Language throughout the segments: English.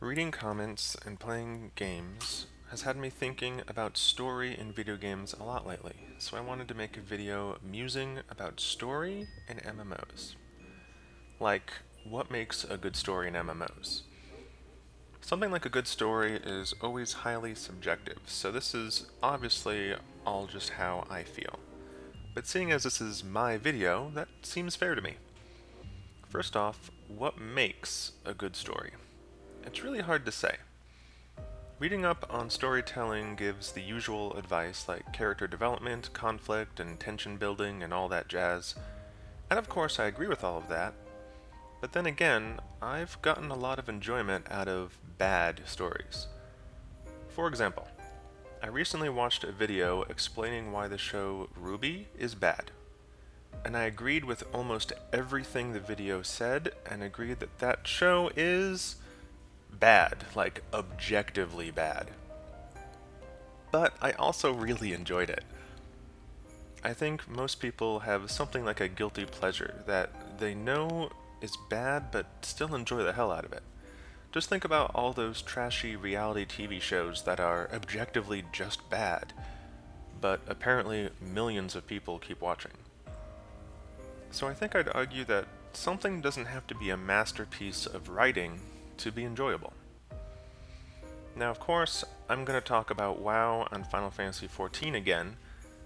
Reading comments and playing games has had me thinking about story in video games a lot lately, so I wanted to make a video musing about story in MMOs. Like, what makes a good story in MMOs? Something like a good story is always highly subjective, so this is obviously all just how I feel. But seeing as this is my video, that seems fair to me. First off, what makes a good story? It's really hard to say. Reading up on storytelling gives the usual advice like character development, conflict, and tension building, and all that jazz. And of course, I agree with all of that. But then again, I've gotten a lot of enjoyment out of bad stories. For example, I recently watched a video explaining why the show Ruby is bad. And I agreed with almost everything the video said, and agreed that that show is bad, like objectively bad. But I also really enjoyed it. I think most people have something like a guilty pleasure that they know is bad but still enjoy the hell out of it. Just think about all those trashy reality TV shows that are objectively just bad, but apparently millions of people keep watching. So I think I'd argue that something doesn't have to be a masterpiece of writing to be enjoyable. Now, of course, I'm going to talk about WoW and Final Fantasy XIV again,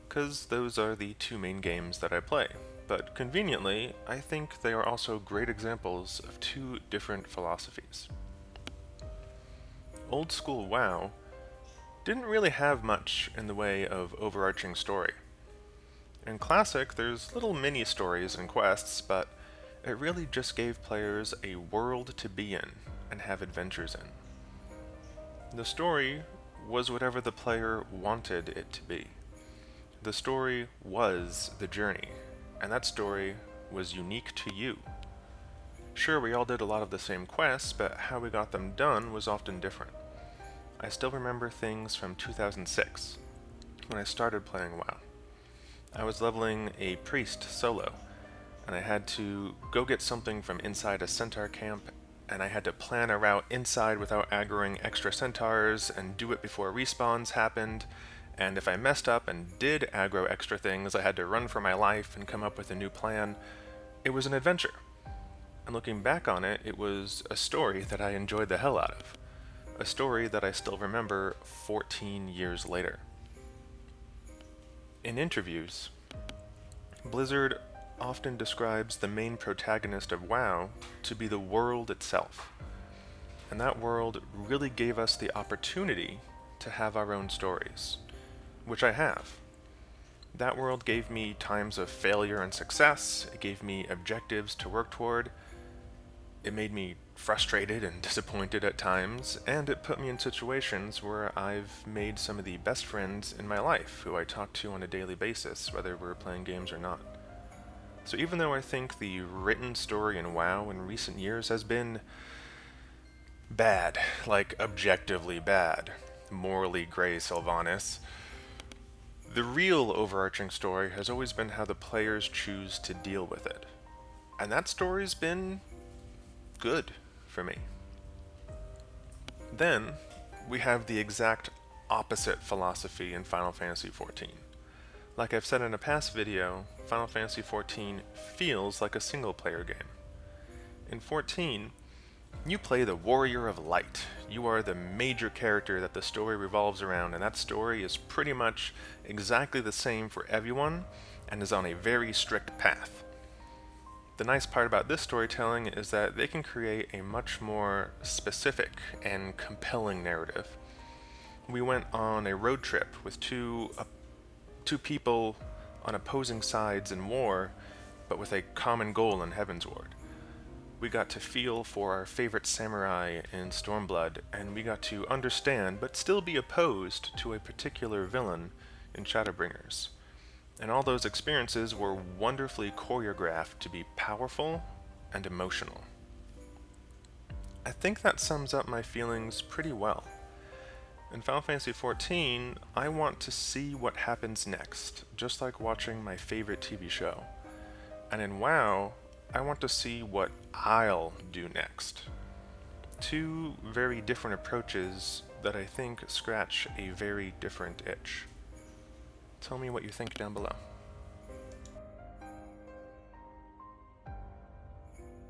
because those are the two main games that I play. But conveniently, I think they are also great examples of two different philosophies. Old school WoW didn't really have much in the way of overarching story. In Classic, there's little mini stories and quests, but it really just gave players a world to be in and have adventures in. The story was whatever the player wanted it to be. The story was the journey, and that story was unique to you. Sure, we all did a lot of the same quests, but how we got them done was often different. I still remember things from 2006, when I started playing WoW. I was leveling a priest solo, and I had to go get something from inside a centaur camp, and I had to plan a route inside without aggroing extra centaurs and do it before respawns happened, and if I messed up and did aggro extra things, I had to run for my life and come up with a new plan. It was an adventure. And looking back on it, it was a story that I enjoyed the hell out of. A story that I still remember 14 years later. In interviews, Blizzard often describes the main protagonist of WoW to be the world itself. And that world really gave us the opportunity to have our own stories, which I have. That world gave me times of failure and success, it gave me objectives to work toward, it made me frustrated and disappointed at times, and it put me in situations where I've made some of the best friends in my life who I talk to on a daily basis, whether we're playing games or not. So even though I think the written story in WoW in recent years has been bad, like objectively bad, morally gray Sylvanas, the real overarching story has always been how the players choose to deal with it. And that story's been good for me. Then, we have the exact opposite philosophy in Final Fantasy XIV. Like I've said in a past video, Final Fantasy XIV feels like a single-player game. In 14, you play the Warrior of Light. You are the major character that the story revolves around, and that story is pretty much exactly the same for everyone, and is on a very strict path. The nice part about this storytelling is that they can create a much more specific and compelling narrative. We went on a road trip with two people on opposing sides in war, but with a common goal in Heavensward. We got to feel for our favorite samurai in Stormblood, and we got to understand but still be opposed to a particular villain in Shadowbringers. And all those experiences were wonderfully choreographed to be powerful and emotional. I think that sums up my feelings pretty well. In Final Fantasy XIV, I want to see what happens next, just like watching my favorite TV show. And in WoW, I want to see what I'll do next. two very different approaches that I think scratch a very different itch. Tell me what you think down below.